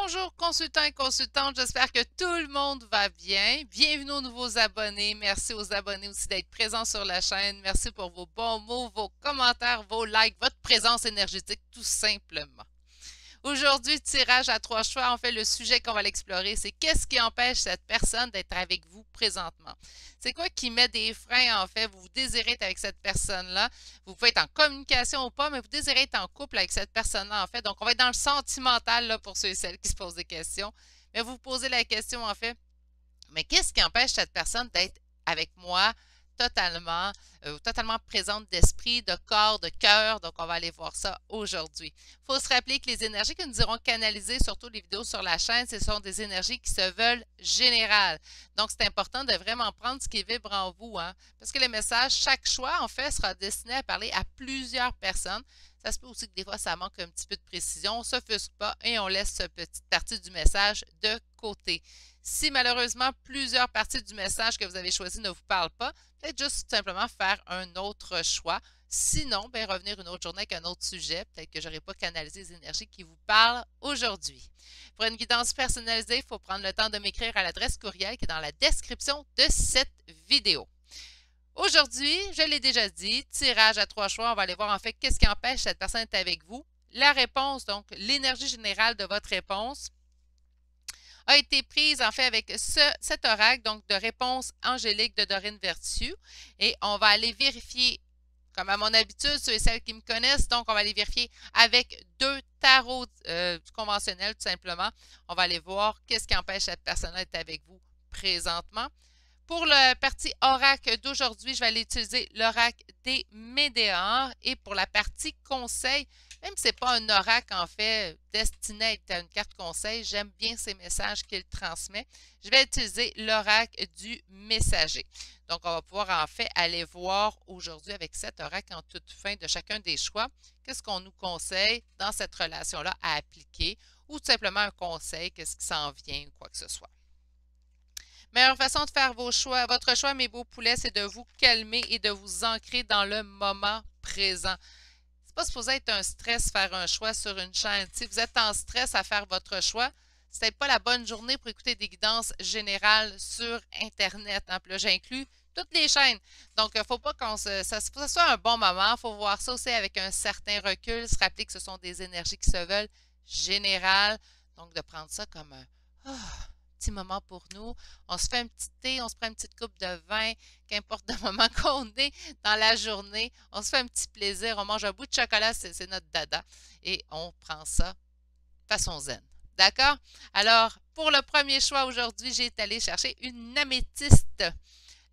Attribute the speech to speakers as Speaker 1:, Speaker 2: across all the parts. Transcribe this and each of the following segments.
Speaker 1: Bonjour consultants et consultantes, j'espère que tout le monde va bien. Bienvenue aux nouveaux abonnés. Merci aux abonnés aussi d'être présents sur la chaîne. Merci pour vos bons mots, vos commentaires, vos likes, votre présence énergétique tout simplement. Aujourd'hui, tirage à trois choix. En fait, le sujet qu'on va l'explorer, c'est qu'est-ce qui empêche cette personne d'être avec vous présentement? C'est quoi qui met des freins, en fait? Vous désirez être avec cette personne-là. Vous pouvez être en communication ou pas, mais vous désirez être en couple avec cette personne-là, en fait. Donc, on va être dans le sentimental, là, pour ceux et celles qui se posent des questions. Mais vous vous posez la question, en fait, mais qu'est-ce qui empêche cette personne d'être avec moi totalement, totalement présente d'esprit, de corps, de cœur? Donc, on va aller voir ça aujourd'hui. Il faut se rappeler que les énergies que nous irons canaliser, surtout les vidéos sur la chaîne, ce sont des énergies qui se veulent générales. Donc, c'est important de vraiment prendre ce qui vibre en vous, hein, parce que le message, chaque choix, en fait, sera destiné à parler à plusieurs personnes. Ça se peut aussi que des fois, ça manque un petit peu de précision, on ne s'offusque pas et on laisse cette petite partie du message de côté. Si malheureusement plusieurs parties du message que vous avez choisi ne vous parlent pas, peut-être juste tout simplement faire un autre choix. Sinon, bien, revenir une autre journée avec un autre sujet. Peut-être que je n'aurai pas canalisé les énergies qui vous parlent aujourd'hui. Pour une guidance personnalisée, il faut prendre le temps de m'écrire à l'adresse courriel qui est dans la description de cette vidéo. Aujourd'hui, je l'ai déjà dit, tirage à trois choix. On va aller voir en fait qu'est-ce qui empêche cette personne d'être avec vous. La réponse, donc l'énergie générale de votre réponse, a été prise en fait avec cet oracle, donc de réponse angélique de Dorine Vertu. Et on va aller vérifier, comme à mon habitude, ceux et celles qui me connaissent, donc on va aller vérifier avec deux tarots conventionnels tout simplement. On va aller voir qu'est-ce qui empêche cette personne d'être avec vous présentement. Pour la partie oracle d'aujourd'hui, je vais aller utiliser l'oracle des Médéors. Et pour la partie conseil, même si ce n'est pas un oracle en fait destiné à être une carte conseil, j'aime bien ces messages qu'il transmet. Je vais utiliser l'oracle du messager. Donc, on va pouvoir en fait aller voir aujourd'hui avec cet oracle en toute fin de chacun des choix, qu'est-ce qu'on nous conseille dans cette relation-là à appliquer ou tout simplement un conseil, qu'est-ce qui s'en vient ou quoi que ce soit. Meilleure façon de faire vos choix, votre choix, mes beaux poulets, c'est de vous calmer et de vous ancrer dans le moment présent. C'est pas supposé être un stress faire un choix sur une chaîne. Si vous êtes en stress à faire votre choix, c'est peut-être pas la bonne journée pour écouter des guidances générales sur Internet. Hein. Puis là, j'inclus toutes les chaînes. Donc, il ne faut pas ça soit un bon moment. Il faut voir ça aussi avec un certain recul. Se rappeler que ce sont des énergies qui se veulent générales. Donc, de prendre ça comme un petit moment pour nous. On se fait un petit thé, on se prend une petite coupe de vin, qu'importe le moment qu'on est dans la journée, on se fait un petit plaisir, on mange un bout de chocolat, c'est notre dada, et on prend ça façon zen. D'accord? Alors, pour le premier choix aujourd'hui, j'ai allé chercher une améthyste.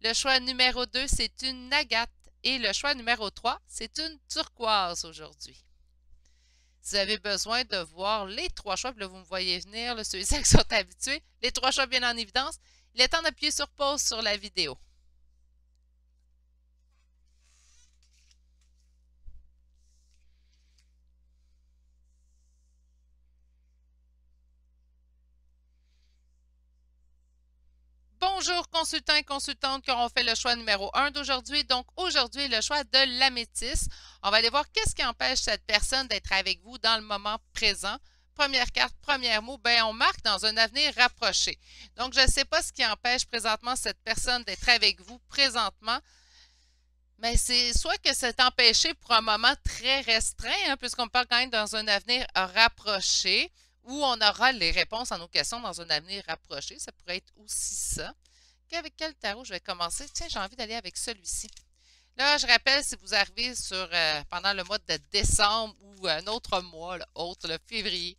Speaker 1: Le choix numéro 2, c'est une agate. Et le choix numéro 3, c'est une turquoise aujourd'hui. Si vous avez besoin de voir les trois choix, puis là, vous me voyez venir, là, ceux et celles qui sont habitués, les trois choix bien en évidence, il est temps d'appuyer sur pause sur la vidéo. Bonjour consultants et consultantes qui auront fait le choix numéro 1 d'aujourd'hui. Donc aujourd'hui, le choix de l'améthyste. On va aller voir qu'est-ce qui empêche cette personne d'être avec vous dans le moment présent. Première carte, premier mot, ben on marque dans un avenir rapproché. Donc je ne sais pas ce qui empêche présentement cette personne d'être avec vous présentement. Mais c'est soit que c'est empêché pour un moment très restreint, hein, puisqu'on parle quand même dans un avenir rapproché, où on aura les réponses à nos questions dans un avenir rapproché. Ça pourrait être aussi ça. Avec quel tarot je vais commencer? Tiens, j'ai envie d'aller avec celui-ci. Là, je rappelle, si vous arrivez pendant le mois de décembre ou un autre mois, autre, le février,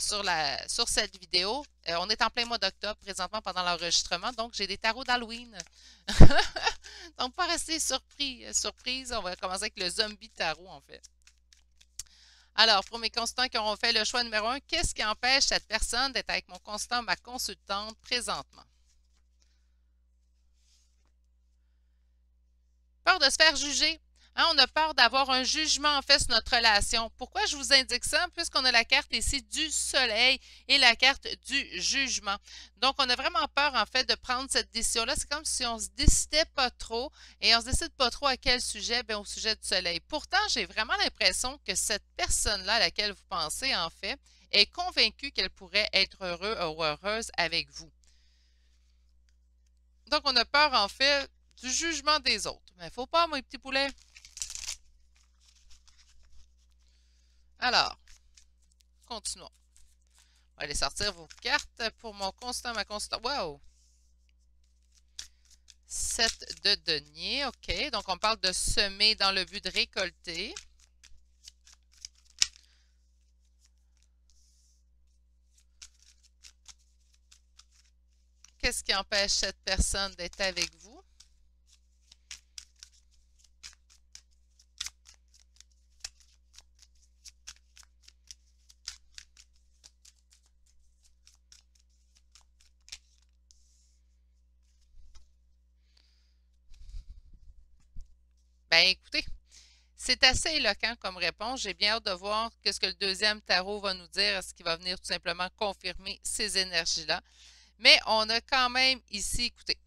Speaker 1: sur cette vidéo, on est en plein mois d'octobre présentement pendant l'enregistrement, donc j'ai des tarots d'Halloween. Donc, pas rester surprise, on va commencer avec le zombie tarot, en fait. Alors, pour mes consultants qui auront fait le choix numéro 1, qu'est-ce qui empêche cette personne d'être avec mon consultant, ma consultante présentement? Peur de se faire juger. Hein, on a peur d'avoir un jugement en fait sur notre relation. Pourquoi je vous indique ça? Puisqu'on a la carte ici du soleil et la carte du jugement. Donc, on a vraiment peur en fait de prendre cette décision-là. C'est comme si on se décidait pas trop et on se décide pas trop à quel sujet? Bien, au sujet du soleil. Pourtant, j'ai vraiment l'impression que cette personne-là à laquelle vous pensez en fait est convaincue qu'elle pourrait être heureux ou heureuse avec vous. Donc, on a peur, en fait, du jugement des autres. Mais faut pas, mes petits poulets. Alors, continuons. On va aller sortir vos cartes pour mon constant, ma constante. Wow! 7 de denier, OK. Donc, on parle de semer dans le but de récolter. Qu'est-ce qui empêche cette personne d'être avec vous? Ben, écoutez, c'est assez éloquent comme réponse. J'ai bien hâte de voir ce que le deuxième tarot va nous dire. Est-ce qu'il va venir tout simplement confirmer ces énergies-là? Mais on a quand même ici, écoutez,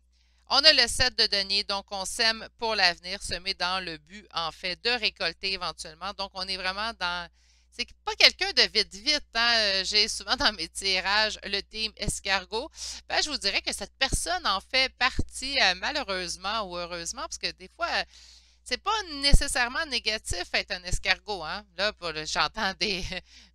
Speaker 1: on a le 7 de denier, donc on sème pour l'avenir, semer dans le but, en fait, de récolter éventuellement. Donc, on est vraiment dans... C'est pas quelqu'un de vite-vite, hein? J'ai souvent dans mes tirages le team escargot. Ben, je vous dirais que cette personne en fait partie, malheureusement ou heureusement, parce que des fois, c'est pas nécessairement négatif être un escargot, hein? Là, j'entends des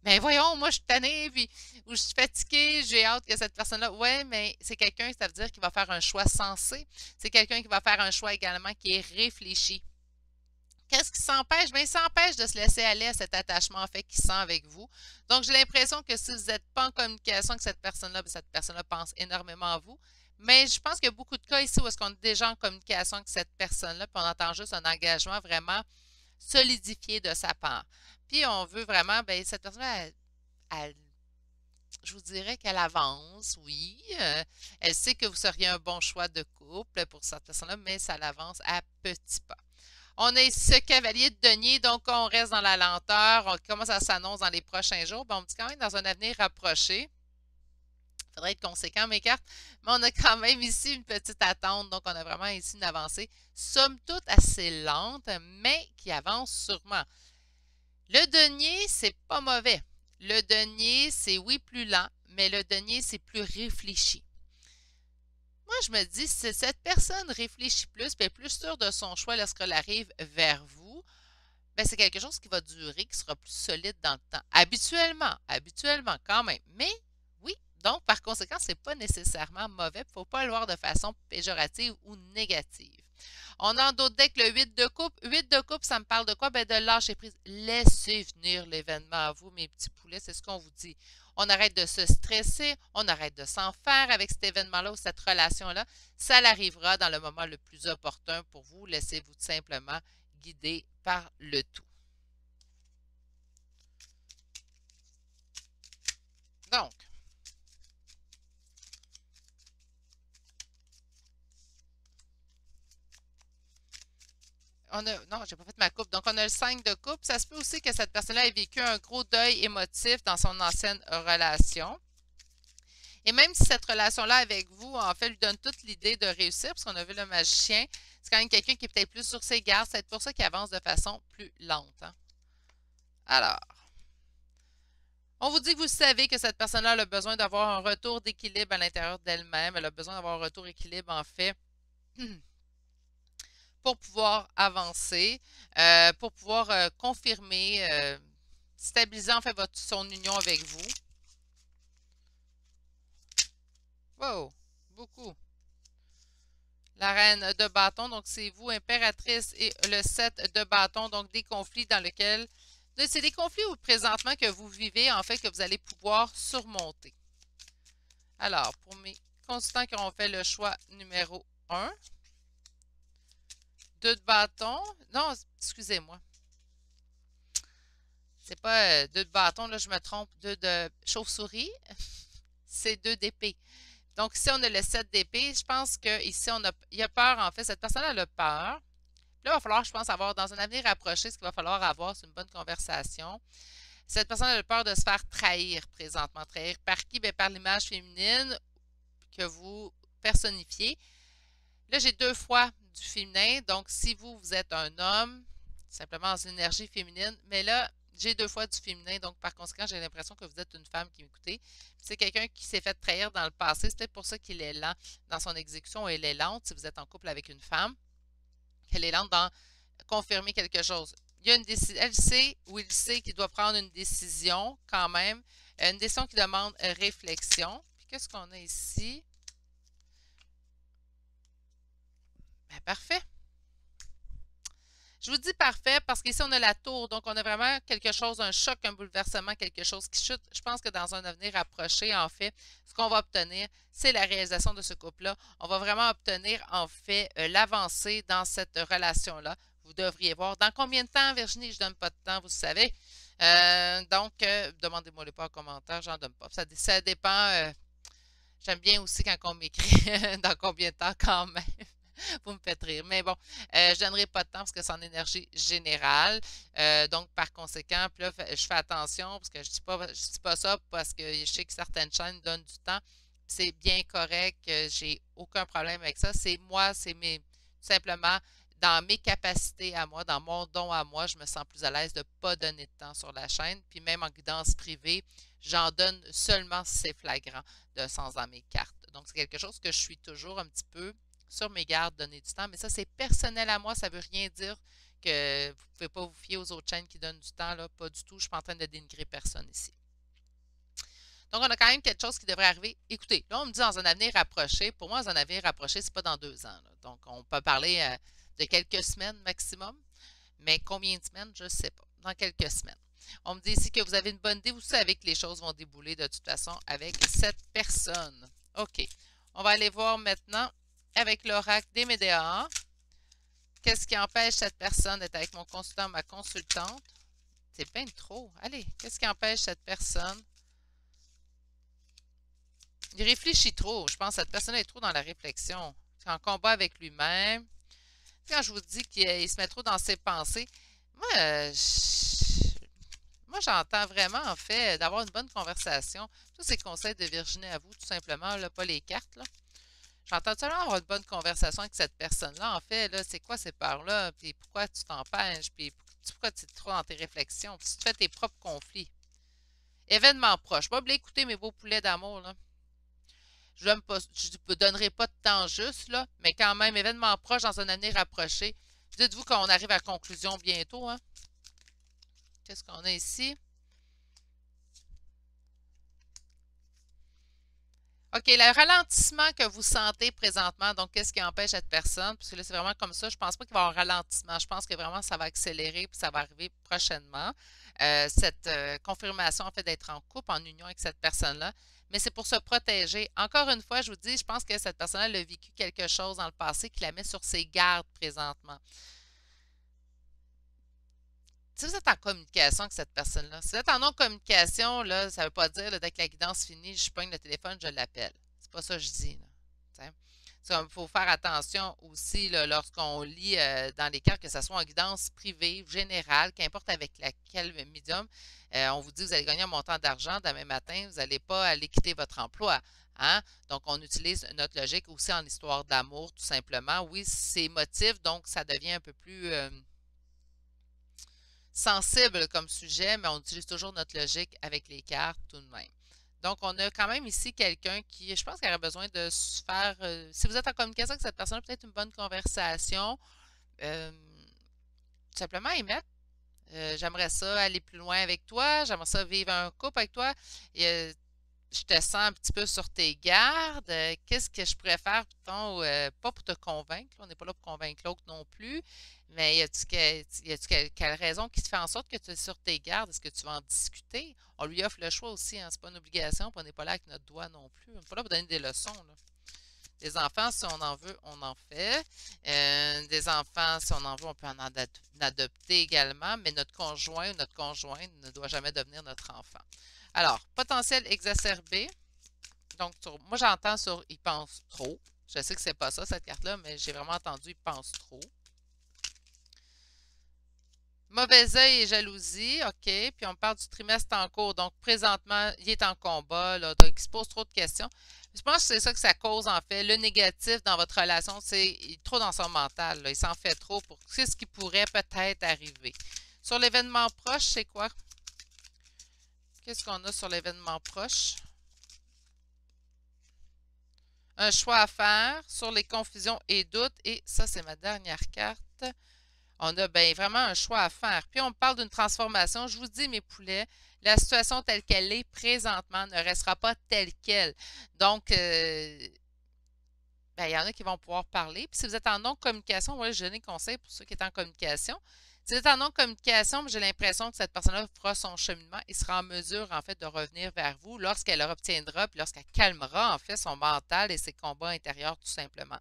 Speaker 1: mais voyons, moi je suis tannée, puis ou je suis fatiguée, j'ai hâte que cette personne-là. Ouais, mais c'est quelqu'un, ça veut dire qu'il va faire un choix sensé. C'est quelqu'un qui va faire un choix également qui est réfléchi. Qu'est-ce qui s'empêche? Bien, il s'empêche de se laisser aller à cet attachement en fait qu'il sent avec vous. Donc, j'ai l'impression que si vous n'êtes pas en communication avec cette personne-là pense énormément à vous. Mais je pense qu'il y a beaucoup de cas ici où est-ce qu'on est déjà en communication avec cette personne-là, puis on entend juste un engagement vraiment solidifié de sa part. Puis on veut vraiment, bien, cette personne-là, je vous dirais qu'elle avance, oui. Elle sait que vous seriez un bon choix de couple pour cette personne-là, mais ça l'avance à petits pas. On a ici ce cavalier de denier, donc on reste dans la lenteur. Comment ça s'annonce dans les prochains jours? Bon, on dit quand même dans un avenir rapproché. Il faudrait être conséquent, mes cartes. Mais on a quand même ici une petite attente. Donc, on a vraiment ici une avancée, somme toute assez lente, mais qui avance sûrement. Le denier, c'est pas mauvais. Le denier, c'est oui plus lent, mais le denier, c'est plus réfléchi. Moi, je me dis, si cette personne réfléchit plus, puis est plus sûre de son choix lorsqu'elle arrive vers vous, ben c'est quelque chose qui va durer, qui sera plus solide dans le temps. Habituellement quand même. Mais oui, donc par conséquent, c'est pas nécessairement mauvais. Il ne faut pas le voir de façon péjorative ou négative. On a en d'autres decks le 8 de coupe. 8 de coupe, ça me parle de quoi? Ben de lâcher prise. Laissez venir l'événement à vous, mes petits poulets, c'est ce qu'on vous dit. On arrête de se stresser, on arrête de s'en faire avec cet événement-là ou cette relation-là. Ça l'arrivera dans le moment le plus opportun pour vous. Laissez-vous tout simplement guider par le tout. Donc, non, j'ai pas fait ma coupe. Donc, on a le 5 de coupe. Ça se peut aussi que cette personne-là ait vécu un gros deuil émotif dans son ancienne relation. Et même si cette relation-là avec vous, en fait, lui donne toute l'idée de réussir, parce qu'on a vu le magicien, c'est quand même quelqu'un qui est peut-être plus sur ses gardes. C'est pour ça qu'il avance de façon plus lente. Hein. Alors, on vous dit que vous savez que cette personne-là a besoin d'avoir un retour d'équilibre à l'intérieur d'elle-même. Elle a besoin d'avoir un retour d'équilibre, en fait, pour pouvoir avancer, pour pouvoir confirmer, stabiliser en fait son union avec vous. Wow, beaucoup. La reine de bâton, donc c'est vous, impératrice, et le 7 de bâton, donc des conflits dans lesquels... C'est des conflits présentement que vous vivez, en fait, que vous allez pouvoir surmonter. Alors, pour mes consultants qui auront fait le choix numéro 1, 2 de bâton. Non, excusez-moi. C'est pas 2 de bâton, là, je me trompe. 2 de chauve-souris. C'est 2 d'épée. Donc, ici, on a le 7 d'épée. Je pense qu'ici, il y a peur, en fait. Cette personne-là a peur. Là, il va falloir, je pense, avoir, dans un avenir rapproché, ce qu'il va falloir avoir, c'est une bonne conversation. Cette personne a peur de se faire trahir présentement. Trahir par qui? Bien, par l'image féminine que vous personnifiez. Là, j'ai 2 fois du féminin. Donc, si vous êtes un homme, simplement dans une énergie féminine, mais là, j'ai 2 fois du féminin, donc par conséquent, j'ai l'impression que vous êtes une femme qui m'écoutez. C'est quelqu'un qui s'est fait trahir dans le passé. C'est peut-être pour ça qu'il est lent dans son exécution. Elle est lente si vous êtes en couple avec une femme. Elle est lente dans confirmer quelque chose. Il y a une décision. Elle sait ou il sait qu'il doit prendre une décision quand même. Une décision qui demande réflexion. Puis qu'est-ce qu'on a ici? Ben, parfait. Je vous dis parfait parce qu'ici, on a la tour. Donc, on a vraiment quelque chose, un choc, un bouleversement, quelque chose qui chute. Je pense que dans un avenir approché, en fait, ce qu'on va obtenir, c'est la réalisation de ce couple-là. On va vraiment obtenir, en fait, l'avancée dans cette relation-là. Vous devriez voir. Dans combien de temps, Virginie? Je ne donne pas de temps, vous savez. Demandez-moi les pas en commentaire, j'en donne pas. Ça dépend. J'aime bien aussi quand on m'écrit dans combien de temps quand même. Vous me faites rire. Mais bon, je ne donnerai pas de temps parce que c'est en énergie générale. Donc, par conséquent, puis là, je fais attention parce que je dis pas ça parce que je sais que certaines chaînes donnent du temps. C'est bien correct. J'ai aucun problème avec ça. C'est moi, simplement dans mes capacités à moi, dans mon don à moi, je me sens plus à l'aise de ne pas donner de temps sur la chaîne. Puis même en guidance privée, j'en donne seulement si c'est flagrant de sens dans mes cartes. Donc, c'est quelque chose que je suis toujours un petit peu sur mes gardes, donner du temps. Mais ça, c'est personnel à moi. Ça ne veut rien dire que vous ne pouvez pas vous fier aux autres chaînes qui donnent du temps. Là. Pas du tout. Je ne suis pas en train de dénigrer personne ici. Donc, on a quand même quelque chose qui devrait arriver. Écoutez, là, on me dit dans un avenir rapproché. Pour moi, dans un avenir rapproché, ce n'est pas dans 2 ans. Là. Donc, on peut parler de quelques semaines maximum. Mais combien de semaines, je ne sais pas. Dans quelques semaines. On me dit ici que vous avez une bonne idée. Vous savez que les choses vont débouler de toute façon avec cette personne. OK. On va aller voir maintenant avec l'oracle des Médéas. Qu'est-ce qui empêche cette personne d'être avec mon consultant, ma consultante? C'est bien trop. Allez, qu'est-ce qui empêche cette personne? Il réfléchit trop. Je pense que cette personne est trop dans la réflexion. Il est en combat avec lui-même. Quand je vous dis qu'il se met trop dans ses pensées, moi, j'entends vraiment, en fait, d'avoir une bonne conversation. Tous ces conseils de Virginie à vous, tout simplement, là, pas les cartes, là. J'entends seulement avoir une bonne conversation avec cette personne-là. En fait, là, c'est quoi ces peurs-là? Puis pourquoi tu t'empêches? Puis pourquoi tu es trop dans tes réflexions? Puis tu fais tes propres conflits. Événement proche. Pas oublier d'écouter mes beaux poulets d'amour, là. Je ne donnerai pas de temps juste, là, mais quand même, événement proche dans un avenir rapproché. Dites-vous qu'on arrive à conclusion bientôt, hein? Qu'est-ce qu'on a ici? OK, le ralentissement que vous sentez présentement, donc qu'est-ce qui empêche cette personne? Parce que là, c'est vraiment comme ça. Je ne pense pas qu'il va y avoir un ralentissement. Je pense que vraiment, ça va accélérer puis ça va arriver prochainement. Cette confirmation, en fait, d'être en couple, en union avec cette personne-là. Mais c'est pour se protéger. Encore une fois, je vous dis, je pense que cette personne-là a vécu quelque chose dans le passé qui la met sur ses gardes présentement. Si vous êtes en communication avec cette personne-là, si vous êtes en non-communication, là, ça ne veut pas dire, là, dès que la guidance finit, je pogne le téléphone, je l'appelle. C'est pas ça que je dis, là. Il faut faire attention aussi lorsqu'on lit dans les cartes, que ce soit en guidance privée, générale, qu'importe avec laquelle médium, on vous dit que vous allez gagner un montant d'argent demain matin, vous n'allez pas aller quitter votre emploi. Hein? Donc, on utilise notre logique aussi en histoire d'amour, tout simplement. Oui, c'est émotif, donc ça devient un peu plus sensible comme sujet, mais on utilise toujours notre logique avec les cartes tout de même. Donc, on a quand même ici quelqu'un qui, je pense qu'il aurait besoin de se faire, si vous êtes en communication avec cette personne, peut-être une bonne conversation, tout simplement émettre. J'aimerais ça aller plus loin avec toi, j'aimerais ça vivre un couple avec toi. Et, je te sens un petit peu sur tes gardes. Qu'est-ce que je pourrais faire, plutôt, pas pour te convaincre, on n'est pas là pour convaincre l'autre non plus, mais y a-tu quelle raison qui te fait en sorte que tu es sur tes gardes? Est-ce que tu vas en discuter? On lui offre le choix aussi, hein, c'est pas une obligation, puis on n'est pas là avec notre doigt non plus. On n'est pas là pour donner des leçons, là. Des enfants, si on en veut, on en fait. Des enfants, si on en veut, on peut en adopter également, mais notre conjoint ou notre conjointe ne doit jamais devenir notre enfant. Alors, potentiel exacerbé. Donc, moi, j'entends sur il pense trop. Je sais que c'est pas ça, cette carte-là, mais j'ai vraiment entendu il pense trop. Mauvais œil et jalousie, OK. Puis on parle du trimestre en cours. Donc, présentement, il est en combat, là, donc il se pose trop de questions. Je pense que c'est ça que ça cause, en fait. Le négatif dans votre relation, c'est trop dans son mental, là. Il s'en fait trop pour ce qui pourrait peut-être arriver. Sur l'événement proche, c'est quoi? Qu'est-ce qu'on a sur l'événement proche? Un choix à faire sur les confusions et doutes. Et ça, c'est ma dernière carte. On a ben, vraiment un choix à faire. Puis on parle d'une transformation. Je vous dis, mes poulets, la situation telle qu'elle est présentement ne restera pas telle qu'elle. Donc, ben, il y en a qui vont pouvoir parler. Puis si vous êtes en non-communication, moi, je donne des conseils pour ceux qui sont en communication. Si vous êtes en non-communication, j'ai l'impression que cette personne-là fera son cheminement et sera en mesure, en fait, de revenir vers vous lorsqu'elle obtiendra, puis lorsqu'elle calmera, en fait, son mental et ses combats intérieurs, tout simplement.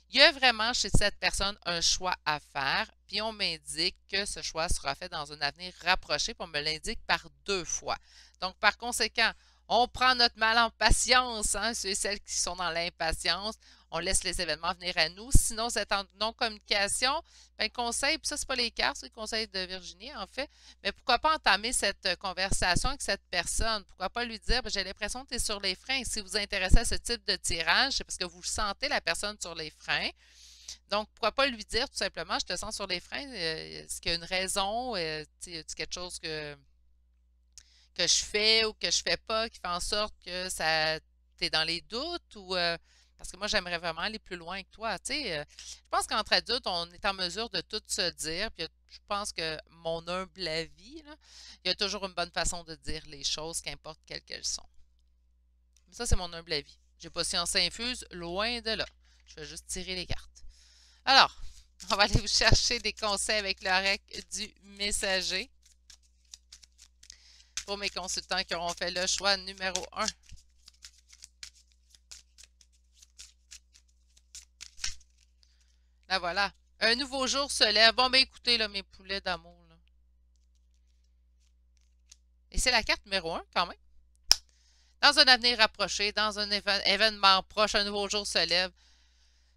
Speaker 1: Il y a vraiment chez cette personne un choix à faire, puis on m'indique que ce choix sera fait dans un avenir rapproché, puis on me l'indique par 2 fois. Donc, par conséquent, on prend notre mal en patience, hein, ceux et celles qui sont dans l'impatience. On laisse les événements venir à nous. Sinon, vous êtes en non-communication, ben, le conseil, puis ça, c'est pas les cartes, c'est le conseil de Virginie, en fait. Mais pourquoi pas entamer cette conversation avec cette personne? Pourquoi pas lui dire, ben, j'ai l'impression que tu es sur les freins. Si vous vous intéressez à ce type de tirage, c'est parce que vous sentez la personne sur les freins. Donc, pourquoi pas lui dire tout simplement, je te sens sur les freins, est-ce qu'il y a une raison? Y a quelque chose que je fais ou que je fais pas qui fait en sorte que ça t'es dans les doutes ou parce que moi j'aimerais vraiment aller plus loin que toi. Je pense qu'entre adultes, on est en mesure de tout se dire. Puis je pense que mon humble avis, là, il y a toujours une bonne façon de dire les choses, qu'importe quelles qu'elles sont. Mais ça, c'est mon humble avis. J'ai pas science infuse, loin de là. Je vais juste tirer les cartes. Alors, on va aller vous chercher des conseils avec l'oreille du messager pour mes consultants qui auront fait le choix numéro 1. Là, voilà. Un nouveau jour se lève. Bon, ben écoutez, là, mes poulets d'amour. Là. Et c'est la carte numéro 1, quand même. Dans un avenir rapproché, dans un événement proche, un nouveau jour se lève.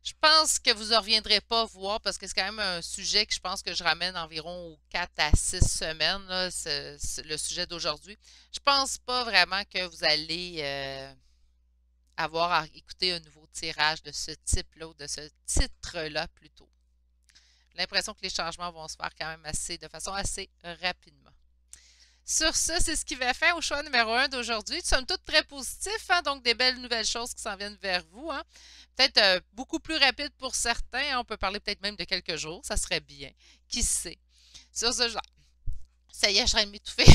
Speaker 1: Je pense que vous ne reviendrez pas voir parce que c'est quand même un sujet que je pense que je ramène environ 4 à 6 semaines, là, c'est le sujet d'aujourd'hui. Je pense pas vraiment que vous allez avoir à écouter un nouveau tirage de ce type-là ou de ce titre-là plutôt. J'ai l'impression que les changements vont se faire quand même de façon assez rapidement. Sur ça, c'est ce qui va faire au choix numéro 1 d'aujourd'hui. Nous sommes tous très positifs, hein, donc des belles nouvelles choses qui s'en viennent vers vous. Hein. Peut-être beaucoup plus rapide pour certains. Hein, on peut parler peut-être même de quelques jours. Ça serait bien. Qui sait? Sur ce, ça y est, je serais de m'étouffer.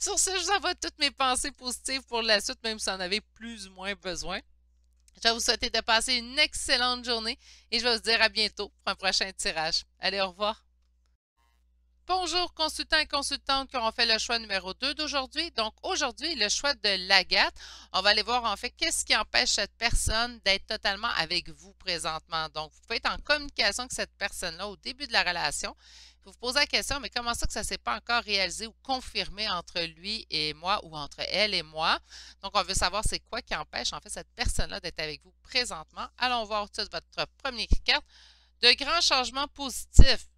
Speaker 1: Sur ce, je vous envoie toutes mes pensées positives pour la suite, même si vous en avez plus ou moins besoin. Je vais vous souhaiter de passer une excellente journée et je vais vous dire à bientôt pour un prochain tirage. Allez, au revoir. Bonjour consultants et consultantes qui auront fait le choix numéro 2 d'aujourd'hui. Donc aujourd'hui, le choix de l'agate. On va aller voir en fait qu'est-ce qui empêche cette personne d'être totalement avec vous présentement. Donc vous pouvez être en communication avec cette personne-là au début de la relation. Vous vous posez la question, mais comment ça que ça ne s'est pas encore réalisé ou confirmé entre lui et moi ou entre elle et moi? Donc on veut savoir c'est quoi qui empêche en fait cette personne-là d'être avec vous présentement. Allons voir tout de suite votre première carte. De grands changements positifs.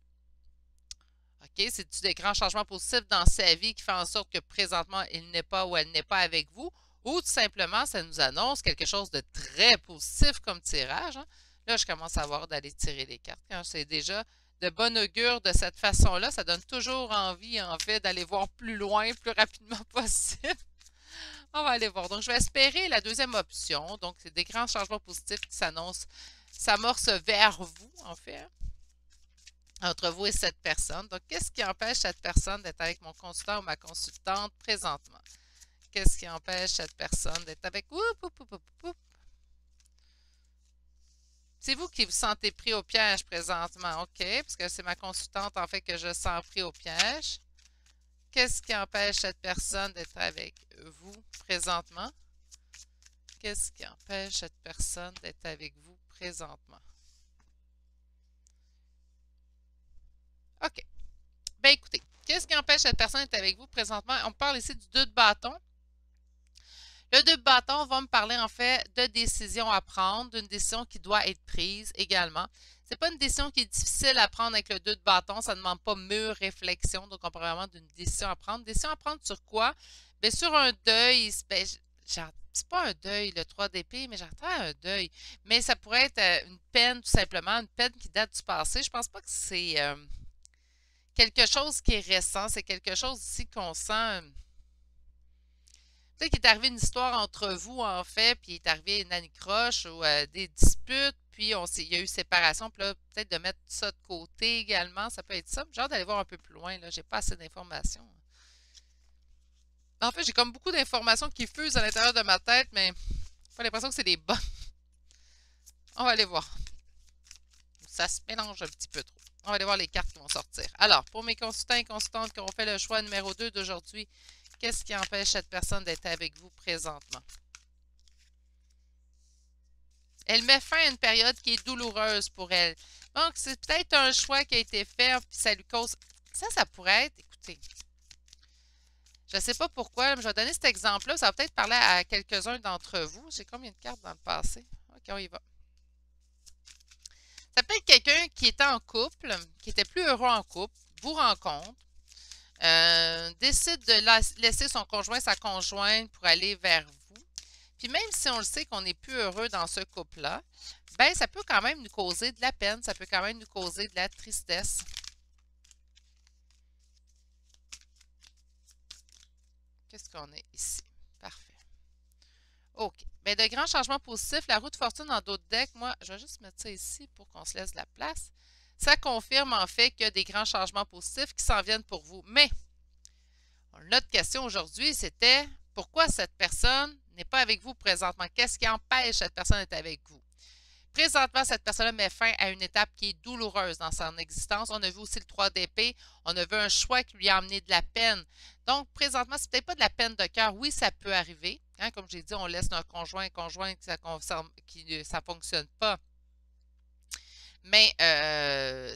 Speaker 1: OK? C'est-tu des grands changements positifs dans sa vie qui fait en sorte que présentement, il n'est pas ou elle n'est pas avec vous? Ou tout simplement, ça nous annonce quelque chose de très positif comme tirage. Hein? Là, je commence à voir d'aller tirer les cartes. Quand c'est déjà de bon augure de cette façon-là, ça donne toujours envie, en fait, d'aller voir plus loin, plus rapidement possible. On va aller voir. Donc, je vais espérer la deuxième option. Donc, c'est des grands changements positifs qui s'amorcent vers vous, en fait. Entre vous et cette personne. Donc, qu'est-ce qui empêche cette personne d'être avec mon consultant ou ma consultante présentement? Qu'est-ce qui empêche cette personne d'être avec... C'est vous qui vous sentez pris au piège présentement. OK, parce que c'est ma consultante, en fait, que je sens pris au piège. Qu'est-ce qui empêche cette personne d'être avec vous présentement? Qu'est-ce qui empêche cette personne d'être avec vous présentement? OK. Ben écoutez, qu'est-ce qui empêche cette personne d'être avec vous présentement? On parle ici du 2 de bâton. Le 2 de bâton va me parler en fait de décision à prendre, d'une décision qui doit être prise également. Ce n'est pas une décision qui est difficile à prendre avec le 2 de bâton, ça ne demande pas mûre réflexion, donc on parle vraiment d'une décision à prendre. Décision à prendre sur quoi? Bien, sur un deuil, ben, c'est pas un deuil, le 3 d'épée, mais j'entends un deuil. Mais ça pourrait être une peine, tout simplement, une peine qui date du passé. Je pense pas que c'est quelque chose qui est récent. C'est quelque chose ici qu'on sent. Peut-être qu'il est arrivé une histoire entre vous, en fait, puis il est arrivé une anicroche ou des disputes, puis il y a eu séparation, puis là, peut-être de mettre ça de côté également, ça peut être ça. J'ai hâte d'aller voir un peu plus loin, là, j'ai pas assez d'informations. En fait, j'ai comme beaucoup d'informations qui fusent à l'intérieur de ma tête, mais j'ai pas l'impression que c'est des bonnes. On va aller voir. Ça se mélange un petit peu trop. On va aller voir les cartes qui vont sortir. Alors, pour mes consultants et consultantes qui ont fait le choix numéro 2 d'aujourd'hui, qu'est-ce qui empêche cette personne d'être avec vous présentement? Elle met fin à une période qui est douloureuse pour elle. Donc, c'est peut-être un choix qui a été fait, puis ça lui cause... Ça pourrait être... Écoutez, je ne sais pas pourquoi, mais je vais donner cet exemple-là. Ça va peut-être parler à quelques-uns d'entre vous. J'ai combien de cartes dans le passé? OK, on y va. Ça peut être quelqu'un qui était en couple, qui était plus heureux en couple, vous rencontre, décide de laisser son conjoint, sa conjointe pour aller vers vous. Puis même si on le sait qu'on n'est plus heureux dans ce couple-là, ben ça peut quand même nous causer de la peine, ça peut quand même nous causer de la tristesse. Qu'est-ce qu'on a ici? Parfait. OK. Bien, de grands changements positifs, la roue de fortune dans d'autres decks, moi, je vais juste mettre ça ici pour qu'on se laisse de la place. Ça confirme en fait qu'il y a des grands changements positifs qui s'en viennent pour vous. Mais, notre question aujourd'hui, c'était pourquoi cette personne n'est pas avec vous présentement? Qu'est-ce qui empêche cette personne d'être avec vous? Présentement, cette personne-là met fin à une étape qui est douloureuse dans son existence. On a vu aussi le 3 d'épée. On a vu un choix qui lui a amené de la peine. Donc, présentement, c'est peut-être pas de la peine de cœur. Oui, ça peut arriver. Hein, comme j'ai dit, on laisse notre conjoint que ça fonctionne pas. Mais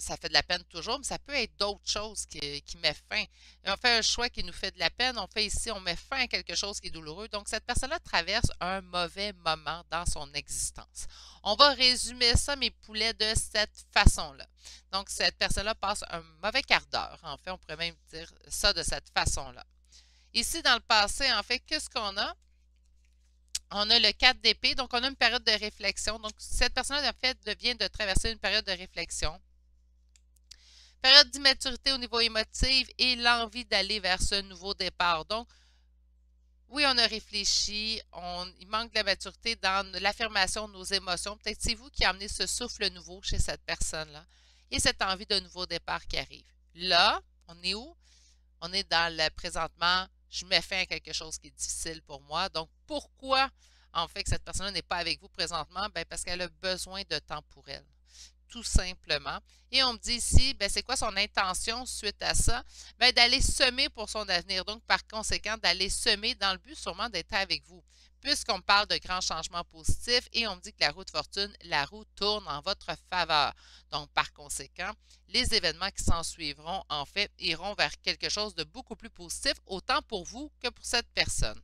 Speaker 1: ça fait de la peine toujours, mais ça peut être d'autres choses qui met fin. Et on fait un choix qui nous fait de la peine. On fait ici, on met fin à quelque chose qui est douloureux. Donc, cette personne-là traverse un mauvais moment dans son existence. On va résumer ça, mes poulets, de cette façon-là. Donc, cette personne-là passe un mauvais quart d'heure. En fait, on pourrait même dire ça de cette façon-là. Ici, dans le passé, en fait, qu'est-ce qu'on a? On a le 4 d'épée, donc on a une période de réflexion. Donc, cette personne-là, en fait, vient de traverser une période de réflexion. Période d'immaturité au niveau émotif et l'envie d'aller vers ce nouveau départ. Donc, oui, on a réfléchi, il manque de la maturité dans l'affirmation de nos émotions. Peut-être c'est vous qui amenez ce souffle nouveau chez cette personne-là et cette envie de nouveau départ qui arrive. Là, on est où? On est dans le présentement, je mets fin à quelque chose qui est difficile pour moi. Donc, pourquoi en fait que cette personne-là n'est pas avec vous présentement? Bien, parce qu'elle a besoin de temps pour elle, tout simplement. Et on me dit ici, bien, c'est quoi son intention suite à ça? Bien, d'aller semer pour son avenir. Donc, par conséquent, d'aller semer dans le but sûrement d'être avec vous. Puisqu'on me parle de grands changements positifs et on me dit que la roue de fortune, la roue tourne en votre faveur. Donc, par conséquent, les événements qui s'en suivront, en fait, iront vers quelque chose de beaucoup plus positif, autant pour vous que pour cette personne.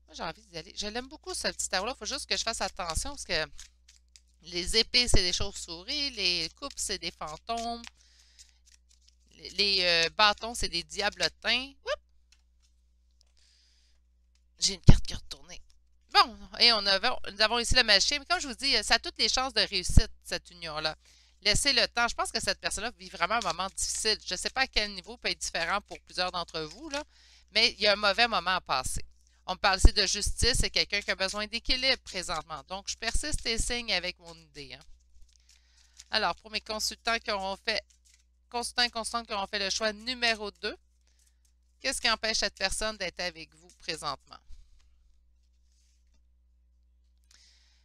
Speaker 1: Moi, j'ai envie d'y aller. Je l'aime beaucoup, ce petit tarot-là. Il faut juste que je fasse attention parce que les épées, c'est des chauves-souris. Les coupes, c'est des fantômes. Les bâtons, c'est des diablotins. Oups! J'ai une carte qui est retournée. Bon, et nous avons ici le machin. Mais comme je vous dis, ça a toutes les chances de réussite, cette union-là. Laissez le temps. Je pense que cette personne-là vit vraiment un moment difficile. Je ne sais pas à quel niveau peut être différent pour plusieurs d'entre vous, là, mais il y a un mauvais moment à passer. On me parle ici de justice. C'est quelqu'un qui a besoin d'équilibre présentement. Donc, je persiste et signe avec mon idée. Hein. Alors, pour mes consultants qui auront fait, consultants et consultantes qui auront fait le choix numéro 2, qu'est-ce qui empêche cette personne d'être avec vous présentement?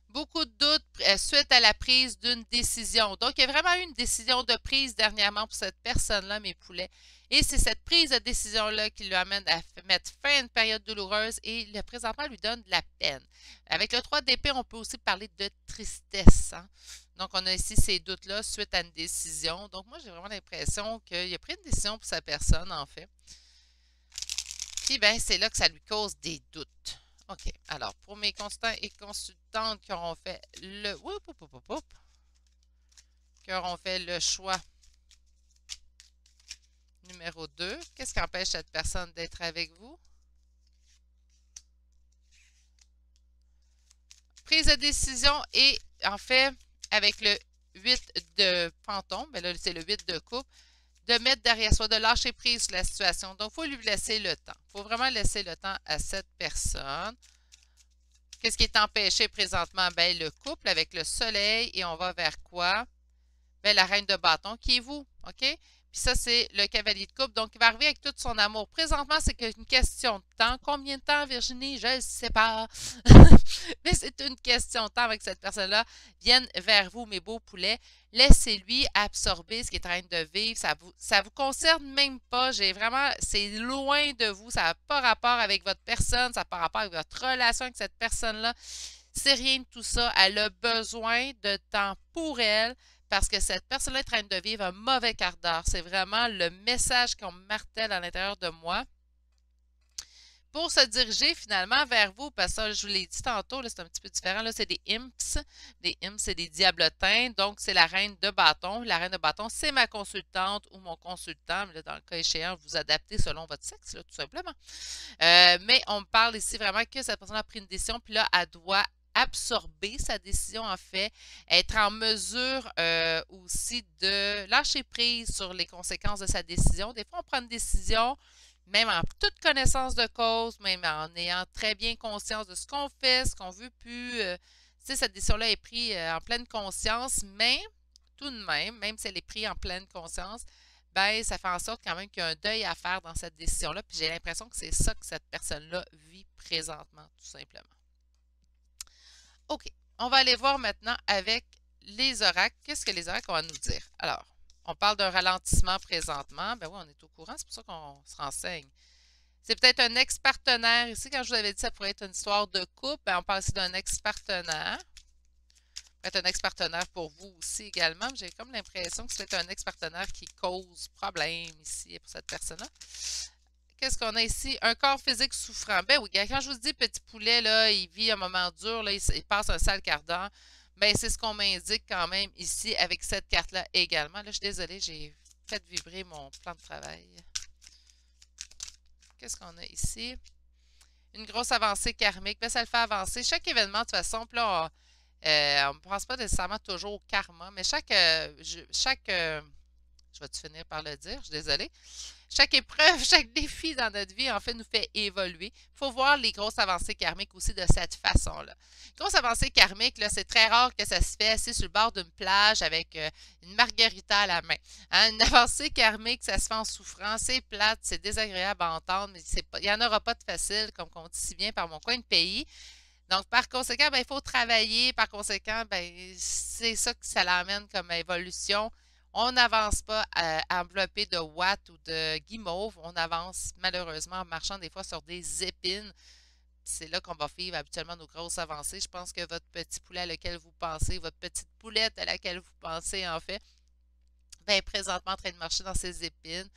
Speaker 1: Beaucoup de doutes suite à la prise d'une décision. Donc, il y a vraiment eu une décision de prise dernièrement pour cette personne-là, mes poulets. Et c'est cette prise de décision-là qui lui amène à mettre fin à une période douloureuse et le présentement lui donne de la peine. Avec le 3 d'épée, on peut aussi parler de tristesse. Hein? Donc, on a ici ces doutes-là suite à une décision. Donc, moi, j'ai vraiment l'impression qu'il a pris une décision pour sa personne, en fait. Puis, bien, c'est là que ça lui cause des doutes. OK. Alors, pour mes consultants et consultantes qui auront fait le choix numéro 2, qu'est-ce qui empêche cette personne d'être avec vous? Prise de décision et, en fait, avec le 8 de fantôme, bien là, c'est le 8 de coupe, de mettre derrière soi, de lâcher prise sur la situation. Donc, il faut lui laisser le temps. Il faut vraiment laisser le temps à cette personne. Qu'est-ce qui est empêché présentement? Ben, le couple avec le soleil et on va vers quoi? Ben, la reine de bâton qui est vous, OK? Puis ça, c'est le cavalier de coupe. Donc, il va arriver avec tout son amour. Présentement, c'est qu'une question de temps. Combien de temps, Virginie? Je ne sais pas. Mais c'est une question de temps avec cette personne-là. Vienne vers vous, mes beaux poulets. Laissez-lui absorber ce qui est en train de vivre. Ça vous concerne même pas. C'est loin de vous. Ça n'a pas rapport avec votre personne. Ça n'a pas rapport avec votre relation avec cette personne-là. C'est rien de tout ça. Elle a besoin de temps pour elle. Parce que cette personne-là est en train de vivre un mauvais quart d'heure. C'est vraiment le message qu'on martèle à l'intérieur de moi. Pour se diriger finalement vers vous, parce que je vous l'ai dit tantôt, c'est un petit peu différent. Là, c'est des imps. Des imps, c'est des diablotins. Donc, c'est la reine de bâton. La reine de bâton, c'est ma consultante ou mon consultant. Mais là, dans le cas échéant, vous adaptez selon votre sexe, là, tout simplement. Mais on me parle ici vraiment que cette personne a pris une décision, puis là, elle doit absorber sa décision, en fait, être en mesure aussi de lâcher prise sur les conséquences de sa décision. Des fois, on prend une décision, même en toute connaissance de cause, même en ayant très bien conscience de ce qu'on fait, ce qu'on veut plus. Cette décision-là est prise en pleine conscience, mais tout de même si elle est prise en pleine conscience, ben, ça fait en sorte quand même qu'il y a un deuil à faire dans cette décision-là. Puis j'ai l'impression que c'est ça que cette personne-là vit présentement, tout simplement. OK. On va aller voir maintenant avec les oracles. Qu'est-ce que les oracles ont à nous dire? Alors, on parle d'un ralentissement présentement. Ben oui, on est au courant, c'est pour ça qu'on se renseigne. C'est peut-être un ex-partenaire. Ici, quand je vous avais dit que ça pourrait être une histoire de couple, ben on parle ici d'un ex-partenaire. Peut-être un ex-partenaire pour vous aussi également. J'ai comme l'impression que c'est un ex-partenaire qui cause problème ici pour cette personne-là. Qu'est-ce qu'on a ici? Un corps physique souffrant. Ben oui, quand je vous dis petit poulet, là, il vit un moment dur, là, il passe un sale quart d'heure. Ben, c'est ce qu'on m'indique quand même ici avec cette carte-là également. Là, je suis désolée, j'ai fait vibrer mon plan de travail. Qu'est-ce qu'on a ici? Une grosse avancée karmique. Ben, ça le fait avancer. Chaque événement, de toute façon, puis là, on ne pense pas nécessairement toujours au karma, mais je vais-tu finir par le dire? Je suis désolée. Chaque épreuve, chaque défi dans notre vie, en fait, nous fait évoluer. Il faut voir les grosses avancées karmiques aussi de cette façon-là. Grosse avancée karmique, là, c'est très rare que ça se fait assis sur le bord d'une plage avec une margarita à la main. Hein? Une avancée karmique, ça se fait en souffrance, c'est plate, c'est désagréable à entendre, mais il n'y en aura pas de facile, comme on dit si bien par mon coin de pays. Donc, par conséquent, ben, il faut travailler. Par conséquent, ben, c'est ça que ça l'amène comme évolution. On n'avance pas enveloppé de watts ou de guimauve. On avance malheureusement en marchant des fois sur des épines. C'est là qu'on va vivre habituellement nos grosses avancées. Je pense que votre petit poulet à lequel vous pensez, votre petite poulette à laquelle vous pensez en fait, ben, présentement en train de marcher dans ces épines.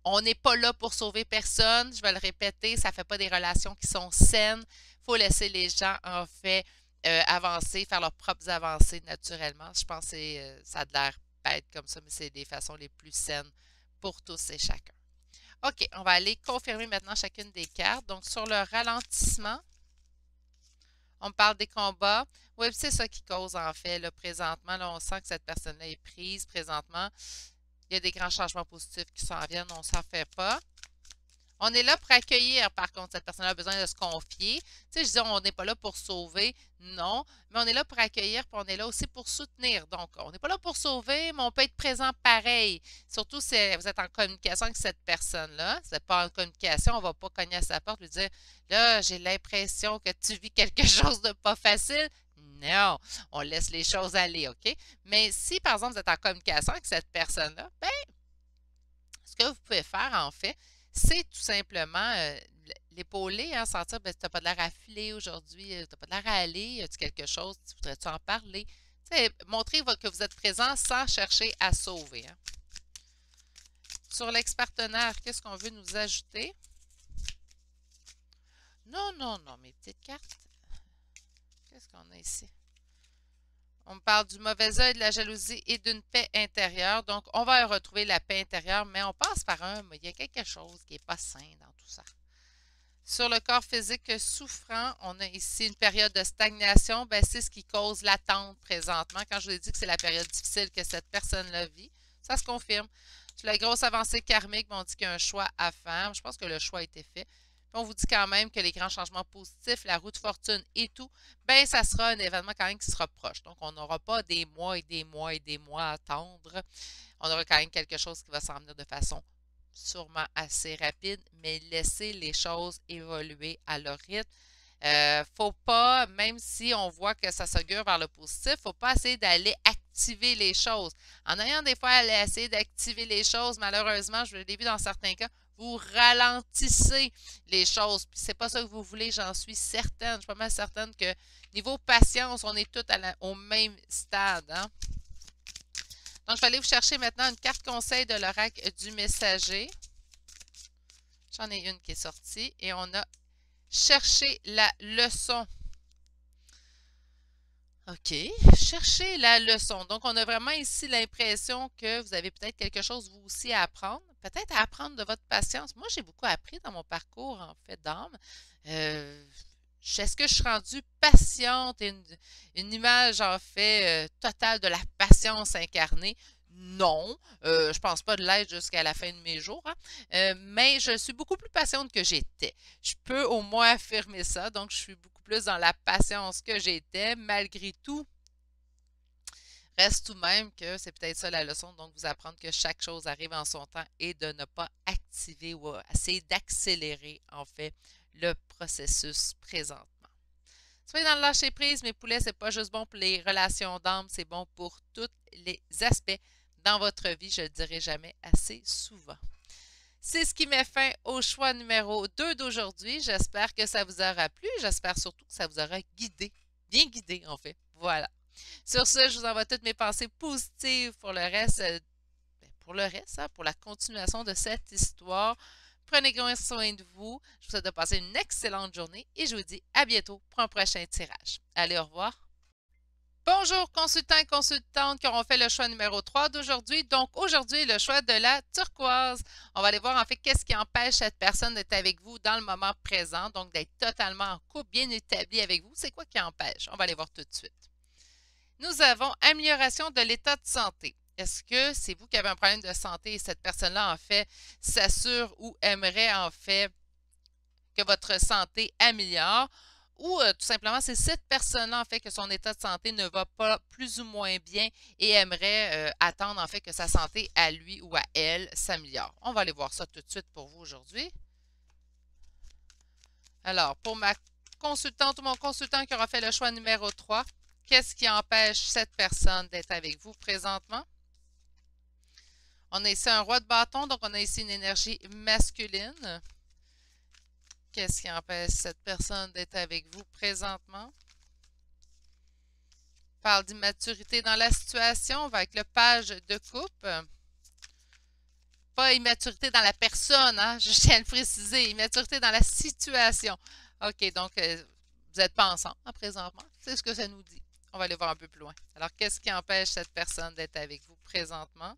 Speaker 1: On n'est pas là pour sauver personne. Je vais le répéter, ça ne fait pas des relations qui sont saines. Il faut laisser les gens, en fait, avancer, faire leurs propres avancées naturellement. Je pense que ça a l'air bête comme ça, mais c'est des façons les plus saines pour tous et chacun. OK, on va aller confirmer maintenant chacune des cartes. Donc, sur le ralentissement, on parle des combats. Oui, c'est ça qui cause, en fait, là, présentement. Là, on sent que cette personne-là est prise présentement. Il y a des grands changements positifs qui s'en viennent, on ne s'en fait pas. On est là pour accueillir, par contre, cette personne a besoin de se confier. Tu sais, je dis, on n'est pas là pour sauver, non, mais on est là pour accueillir, puis on est là aussi pour soutenir. Donc, on n'est pas là pour sauver, mais on peut être présent pareil. Surtout si vous êtes en communication avec cette personne-là. Si vous n'êtes pas en communication, on ne va pas cogner à sa porte et lui dire, là, j'ai l'impression que tu vis quelque chose de pas facile. Non, on laisse les choses aller, OK? Mais si, par exemple, vous êtes en communication avec cette personne-là, bien, ce que vous pouvez faire, en fait, c'est tout simplement l'épauler, hein, sentir, ben, tu n'as pas de l'air à filer aujourd'hui, tu n'as pas de l'air à aller, as-tu quelque chose, voudrais-tu en parler? T'sais, montrer que vous êtes présent sans chercher à sauver. Hein. Sur l'ex-partenaire, qu'est-ce qu'on veut nous ajouter? Non, non, non, mes petites cartes. Qu'est-ce qu'on a ici? On me parle du mauvais œil, de la jalousie et d'une paix intérieure. Donc, on va retrouver la paix intérieure, mais on passe par il y a quelque chose qui n'est pas sain dans tout ça. Sur le corps physique souffrant, on a ici une période de stagnation. Ben, c'est ce qui cause l'attente présentement. Quand je vous ai dit que c'est la période difficile que cette personne-là vit, ça se confirme. Sur la grosse avancée karmique, on dit qu'il y a un choix à faire. Je pense que le choix a été fait. Puis on vous dit quand même que les grands changements positifs, la roue de fortune et tout, ben ça sera un événement quand même qui sera proche. Donc, on n'aura pas des mois et des mois et des mois à attendre. On aura quand même quelque chose qui va s'en venir de façon sûrement assez rapide, mais laissez les choses évoluer à leur rythme. Faut pas, même si on voit que ça s'augure vers le positif, faut pas essayer d'aller activer les choses. En ayant des fois à essayer d'activer les choses, malheureusement, je l'ai vu dans certains cas, vous ralentissez les choses. Puis c'est pas ça que vous voulez, j'en suis certaine. Je suis pas mal certaine que niveau patience, on est tous au même stade. Hein? Donc, je vais aller vous chercher maintenant une carte conseil de l'oracle du messager. J'en ai une qui est sortie et on a cherché la leçon. OK, cherchez la leçon. Donc, on a vraiment ici l'impression que vous avez peut-être quelque chose, vous aussi, à apprendre. Peut-être à apprendre de votre patience. Moi, j'ai beaucoup appris dans mon parcours, en fait, d'âme. Est-ce que je suis rendue patiente et une image, en fait, totale de la patience incarnée? Non, je pense pas de l'être jusqu'à la fin de mes jours, hein. Mais je suis beaucoup plus patiente que j'étais. Je peux au moins affirmer ça, donc je suis beaucoup plus dans la patience que j'étais, malgré tout. Reste tout de même que c'est peut-être ça la leçon, donc vous apprendre que chaque chose arrive en son temps et de ne pas activer ou essayer d'accélérer, en fait, le processus présentement. Soyez dans le lâcher-prise, mes poulets, c'est pas juste bon pour les relations d'âme, c'est bon pour tous les aspects dans votre vie, je le dirai jamais assez souvent. C'est ce qui met fin au choix numéro 2 d'aujourd'hui. J'espère que ça vous aura plu. J'espère surtout que ça vous aura guidé. Bien guidé, en fait. Voilà. Sur ce, je vous envoie toutes mes pensées positives pour le reste, pour la continuation de cette histoire. Prenez grand soin de vous. Je vous souhaite de passer une excellente journée et je vous dis à bientôt pour un prochain tirage. Allez, au revoir. Bonjour consultants et consultantes qui auront fait le choix numéro 3 d'aujourd'hui. Donc aujourd'hui, le choix de la turquoise. On va aller voir en fait qu'est-ce qui empêche cette personne d'être avec vous dans le moment présent, donc d'être totalement en couple, bien établi avec vous. C'est quoi qui empêche? On va aller voir tout de suite. Nous avons amélioration de l'état de santé. Est-ce que c'est vous qui avez un problème de santé et cette personne-là en fait s'assure ou aimerait en fait que votre santé améliore? Ou tout simplement, c'est cette personne-là, en fait, que son état de santé ne va pas plus ou moins bien et aimerait attendre, en fait, que sa santé à lui ou à elle s'améliore. On va aller voir ça tout de suite pour vous aujourd'hui. Alors, pour ma consultante ou mon consultant qui aura fait le choix numéro 3, qu'est-ce qui empêche cette personne d'être avec vous présentement? On a ici un roi de bâton, donc on a ici une énergie masculine. Qu'est-ce qui empêche cette personne d'être avec vous présentement? On parle d'immaturité dans la situation. On va avec le page de coupe. Pas immaturité dans la personne, hein? Je tiens à le préciser. Immaturité dans la situation. OK, donc vous n'êtes pas ensemble présentement. C'est ce que ça nous dit. On va aller voir un peu plus loin. Alors, qu'est-ce qui empêche cette personne d'être avec vous présentement?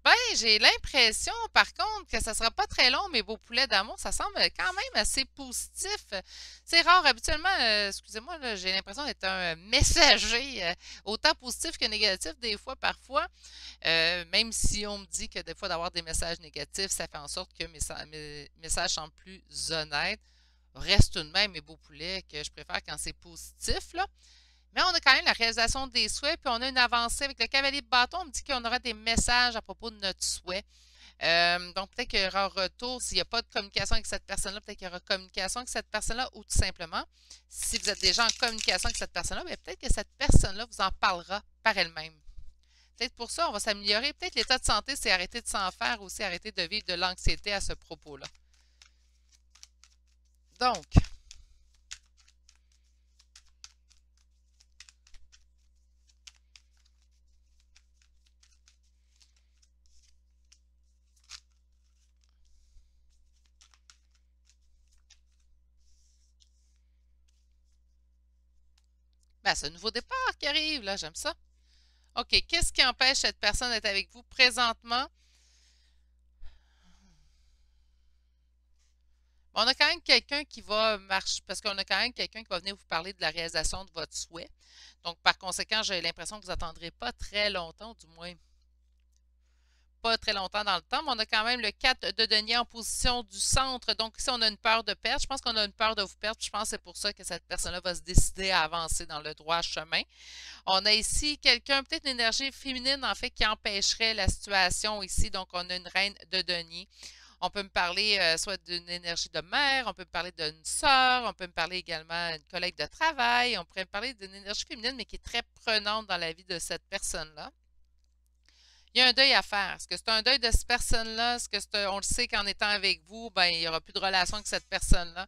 Speaker 1: Ben, j'ai l'impression, par contre, que ça ne sera pas très long, mes beaux poulets d'amour. Ça semble quand même assez positif. C'est rare. Habituellement, excusez-moi, j'ai l'impression d'être un messager, autant positif que négatif, des fois, parfois. Même si on me dit que des fois, d'avoir des messages négatifs, ça fait en sorte que mes messages semblent plus honnêtes. Reste tout de même, mes beaux poulets, que je préfère quand c'est positif, là. Mais on a quand même la réalisation des souhaits, puis on a une avancée avec le cavalier de bâton. On me dit qu'on aura des messages à propos de notre souhait. Donc, peut-être qu'il y aura un retour. S'il n'y a pas de communication avec cette personne-là, peut-être qu'il y aura communication avec cette personne-là, ou tout simplement, si vous êtes déjà en communication avec cette personne-là, peut-être que cette personne-là vous en parlera par elle-même. Peut-être pour ça, on va s'améliorer. Peut-être l'état de santé, c'est arrêter de s'en faire aussi, arrêter de vivre de l'anxiété à ce propos-là. Donc, ben, c'est un nouveau départ qui arrive, là, j'aime ça. OK, qu'est-ce qui empêche cette personne d'être avec vous présentement? On a quand même quelqu'un qui va marcher, parce qu'on a quand même quelqu'un qui va venir vous parler de la réalisation de votre souhait. Donc, par conséquent, j'ai l'impression que vous n'attendrez pas très longtemps, du moins, pas très longtemps dans le temps, mais on a quand même le 4 de denier en position du centre. Donc ici, on a une peur de perdre. Je pense qu'on a une peur de vous perdre. Je pense que c'est pour ça que cette personne-là va se décider à avancer dans le droit chemin. On a ici quelqu'un, peut-être une énergie féminine, en fait, qui empêcherait la situation ici. Donc, on a une reine de denier. On peut me parler soit d'une énergie de mère, on peut me parler d'une sœur, on peut me parler également d'une collègue de travail, on pourrait me parler d'une énergie féminine, mais qui est très prenante dans la vie de cette personne-là. Il y a un deuil à faire. Est-ce que c'est un deuil de cette personne-là? Est-ce que on le sait qu'en étant avec vous, ben, il n'y aura plus de relation avec cette personne-là?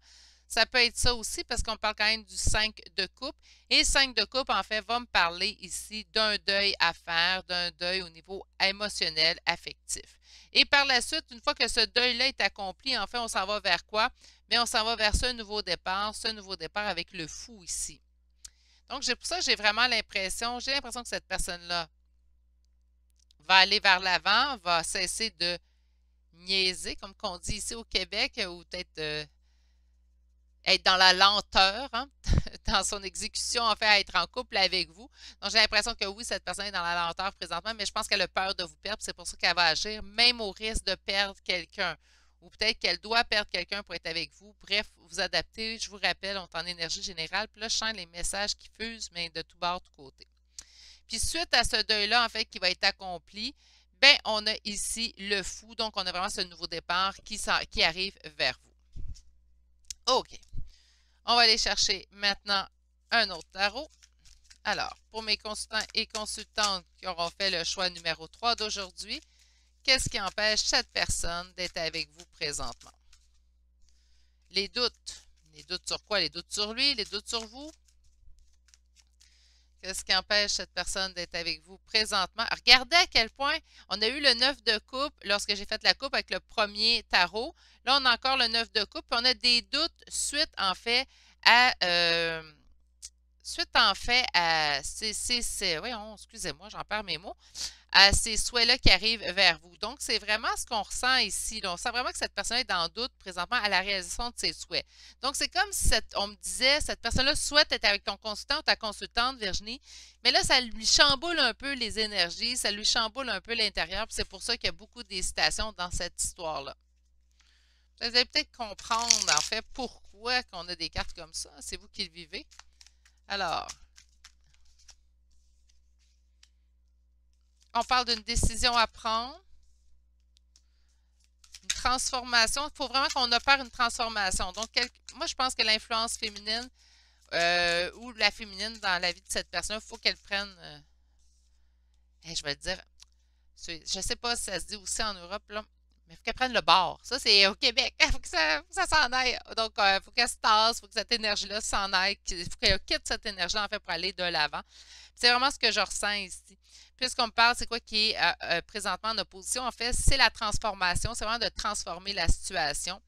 Speaker 1: Ça peut être ça aussi parce qu'on parle quand même du 5 de coupe. Et le 5 de coupe, en fait, va me parler ici d'un deuil à faire, d'un deuil au niveau émotionnel, affectif. Et par la suite, une fois que ce deuil-là est accompli, en fait, on s'en va vers quoi? Bien, on s'en va vers ce nouveau départ avec le fou ici. Donc, pour ça, j'ai vraiment l'impression, que cette personne-là va aller vers l'avant, va cesser de niaiser, comme qu'on dit ici au Québec, ou peut-être être dans la lenteur, hein, dans son exécution, en fait, à être en couple avec vous. Donc, j'ai l'impression que oui, cette personne est dans la lenteur présentement, mais je pense qu'elle a peur de vous perdre, c'est pour ça qu'elle va agir, même au risque de perdre quelqu'un. Ou peut-être qu'elle doit perdre quelqu'un pour être avec vous. Bref, vous adaptez. Je vous rappelle, on est en énergie générale. Puis là, je sens les messages qui fusent, mais de tout bord, de tout côté. Puis suite à ce deuil-là, en fait, qui va être accompli, ben on a ici le fou. Donc, on a vraiment ce nouveau départ qui arrive vers vous. OK. On va aller chercher maintenant un autre tarot. Alors, pour mes consultants et consultantes qui auront fait le choix numéro 3 d'aujourd'hui, qu'est-ce qui empêche cette personne d'être avec vous présentement? Les doutes. Les doutes sur quoi? Les doutes sur lui, les doutes sur vous? Qu'est-ce qui empêche cette personne d'être avec vous présentement? Regardez à quel point on a eu le 9 de coupe lorsque j'ai fait la coupe avec le premier tarot. Là, on a encore le 9 de coupe. Puis on a des doutes suite, en fait, à... voyons, excusez-moi, j'en perds mes mots, à ces souhaits-là qui arrivent vers vous. Donc, c'est vraiment ce qu'on ressent ici. Là. On sent vraiment que cette personne est dans le doute présentement à la réalisation de ses souhaits. Donc, c'est comme si on me disait, cette personne-là souhaite être avec ton consultant ou ta consultante, Virginie, mais là, ça lui chamboule un peu les énergies, ça lui chamboule un peu l'intérieur, puis c'est pour ça qu'il y a beaucoup d'hésitations dans cette histoire-là. Vous allez peut-être comprendre, en fait, pourquoi qu'on a des cartes comme ça. C'est vous qui le vivez. Alors, on parle d'une décision à prendre, une transformation. Il faut vraiment qu'on opère une transformation. Donc, moi, je pense que l'influence féminine ou la féminine dans la vie de cette personne, il faut qu'elle prenne, je vais le dire, je ne sais pas si ça se dit aussi en Europe, là, mais il faut qu'elle prenne le bord. Ça, c'est au Québec. Il faut que ça s'en aille. Donc, il faut qu'elle se tasse, il faut que cette énergie-là s'en aille. Il faut qu'elle quitte cette énergie-là, en fait, pour aller de l'avant. C'est vraiment ce que je ressens ici. Puisqu'on me parle, c'est quoi qui est présentement en opposition? En fait, c'est la transformation. C'est vraiment de transformer la situation.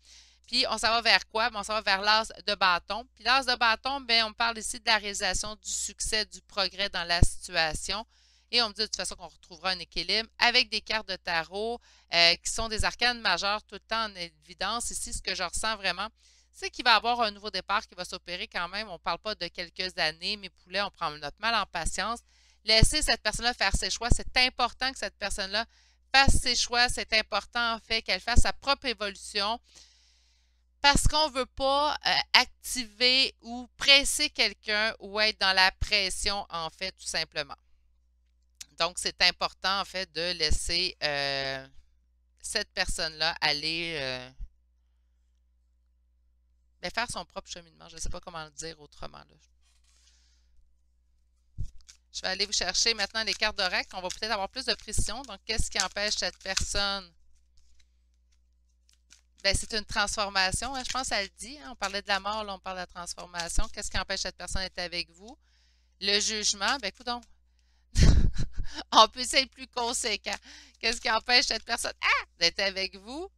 Speaker 1: Puis, on s'en va vers quoi? On s'en va vers l'as de bâton. Puis, l'as de bâton, bien, on me parle ici de la réalisation du succès, du progrès dans la situation. Et on me dit de toute façon qu'on retrouvera un équilibre avec des cartes de tarot qui sont des arcanes majeures tout le temps en évidence. Ici, ce que je ressens vraiment, c'est qu'il va y avoir un nouveau départ qui va s'opérer quand même. On ne parle pas de quelques années, mes poulets, on prend notre mal en patience. Laissez cette personne-là faire ses choix. C'est important que cette personne-là fasse ses choix. C'est important, en fait, qu'elle fasse sa propre évolution parce qu'on ne veut pas activer ou presser quelqu'un ou être dans la pression, en fait, tout simplement. Donc, c'est important, en fait, de laisser cette personne-là aller faire son propre cheminement. Je ne sais pas comment le dire autrement. Là. Je vais aller vous chercher maintenant les cartes d'oracle. On va peut-être avoir plus de précision. Donc, qu'est-ce qui empêche cette personne? Bien, c'est une transformation. Hein, je pense qu'elle le dit. Hein, on parlait de la mort, là, on parle de la transformation. Qu'est-ce qui empêche cette personne d'être avec vous? Le jugement. Bien, écoute donc. On peut être plus conséquent. Qu'est-ce qui empêche cette personne d'être avec vous?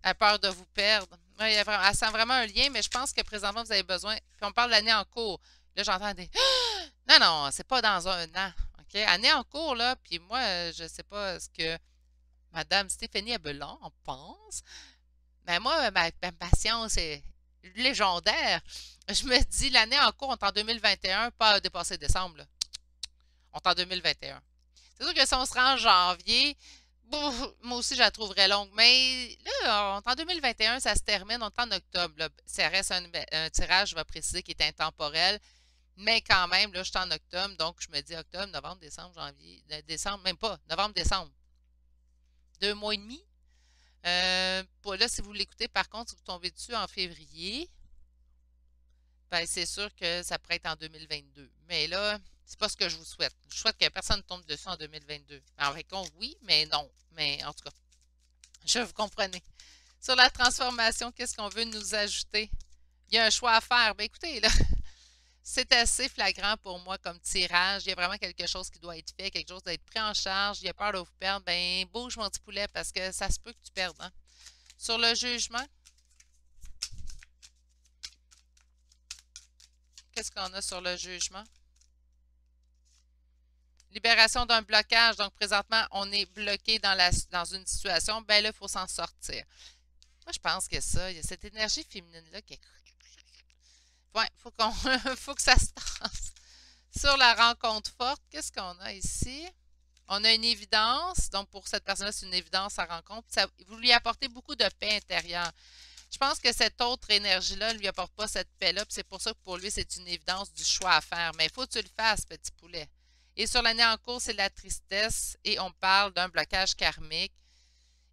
Speaker 1: Elle a peur de vous perdre. Elle sent vraiment un lien, mais je pense que présentement, vous avez besoin. Puis on parle de l'année en cours. Là, j'entends des non, non, c'est pas dans un an. OK? Année en cours, là, puis moi, je sais pas ce que Madame Stéphanie Abelon en pense. Mais moi, ma patience est légendaire. Je me dis, l'année en cours, on est en 2021, pas dépassé décembre. Là. On est en 2021. C'est sûr que si on se rend en janvier, bouf, moi aussi, je la trouverais longue. Mais là, on est en 2021, ça se termine, on est en octobre, là. Ça reste un tirage, je vais préciser, qui est intemporel. Mais quand même, là, je suis en octobre, donc je me dis octobre, novembre, décembre, janvier, décembre, même pas, novembre, décembre. 2 mois et demi. Là, si vous l'écoutez, par contre, si vous tombez dessus en février, ben, c'est sûr que ça pourrait être en 2022. Mais là, c'est pas ce que je vous souhaite. Je souhaite que personne ne tombe dessus en 2022. En fait, oui, mais non. Mais en tout cas, je vous comprenez. Sur la transformation, qu'est-ce qu'on veut nous ajouter? Il y a un choix à faire. Ben écoutez, là, c'est assez flagrant pour moi comme tirage. Il y a vraiment quelque chose qui doit être fait, quelque chose doit être pris en charge. Il y a peur de vous perdre. Ben, bouge mon petit poulet parce que ça se peut que tu perdes. Hein? Sur le jugement, qu'est-ce qu'on a sur le jugement? Libération d'un blocage. Donc, présentement, on est bloqué dans une situation. Ben là, il faut s'en sortir. Moi, je pense que ça, il y a cette énergie féminine-là qui est... Ouais, faut que ça se tasse. Sur la rencontre forte, qu'est-ce qu'on a ici? On a une évidence. Donc, pour cette personne-là, c'est une évidence à rencontre. Vous lui apportez beaucoup de paix intérieure. Je pense que cette autre énergie-là ne lui apporte pas cette paix-là. C'est pour ça que pour lui, c'est une évidence du choix à faire. Mais il faut que tu le fasses, petit poulet. Et sur l'année en cours, c'est de la tristesse et on parle d'un blocage karmique.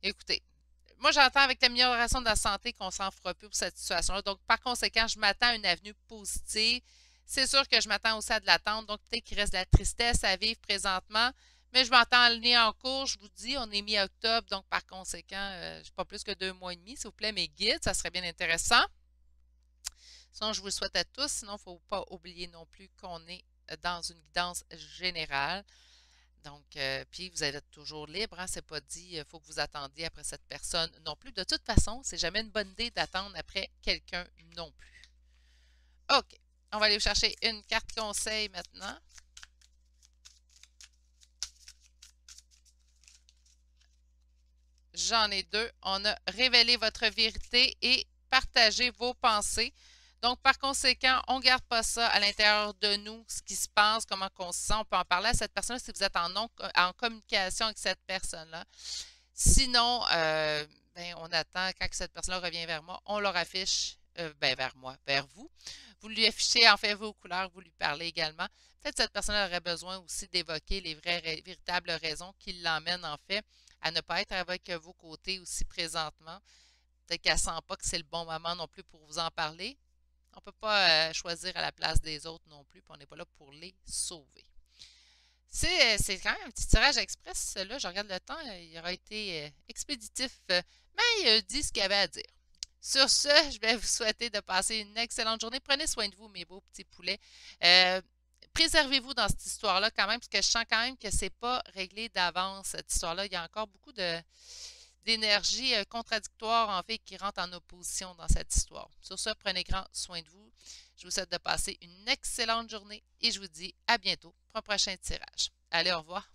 Speaker 1: Écoutez, moi, j'entends avec l'amélioration de la santé qu'on s'en fera plus pour cette situation-là. Donc, par conséquent, je m'attends à une avenue positive. C'est sûr que je m'attends aussi à de l'attente. Donc, peut-être qu'il reste de la tristesse à vivre présentement. Mais je m'attends à l'année en cours. Je vous dis, on est mi-octobre. Donc, par conséquent, pas plus que 2 mois et demi. S'il vous plaît, mes guides, ça serait bien intéressant. Sinon, je vous le souhaite à tous. Sinon, il ne faut pas oublier non plus qu'on est dans une guidance générale. Donc, puis vous êtes toujours libre, hein, c'est pas dit, il faut que vous attendiez après cette personne non plus. De toute façon, c'est jamais une bonne idée d'attendre après quelqu'un non plus. OK, on va aller chercher une carte conseil maintenant. J'en ai deux. On a révélé votre vérité et partagé vos pensées. Donc, par conséquent, on ne garde pas ça à l'intérieur de nous, ce qui se passe, comment on se sent. On peut en parler à cette personne si vous êtes en communication avec cette personne-là. Sinon, ben, on attend quand cette personne-là revient vers moi, on leur affiche, ben, vers moi, vers vous. Vous lui affichez en fait vos couleurs, vous lui parlez également. Peut-être que cette personne aurait besoin aussi d'évoquer les véritables raisons qui l'emmènent en fait à ne pas être avec vos côtés aussi présentement. Peut-être qu'elle ne sent pas que c'est le bon moment non plus pour vous en parler. On ne peut pas choisir à la place des autres non plus, puis on n'est pas là pour les sauver. C'est quand même un petit tirage express, là. Je regarde le temps, il aura été expéditif, mais il a dit ce qu'il avait à dire. Sur ce, je vais vous souhaiter de passer une excellente journée. Prenez soin de vous, mes beaux petits poulets. Préservez-vous dans cette histoire-là quand même, parce que je sens quand même que c'est pas réglé d'avance, cette histoire-là. Il y a encore beaucoup d'énergie contradictoire, en fait, qui rentre en opposition dans cette histoire. Sur ce, prenez grand soin de vous. Je vous souhaite de passer une excellente journée et je vous dis à bientôt pour un prochain tirage. Allez, au revoir.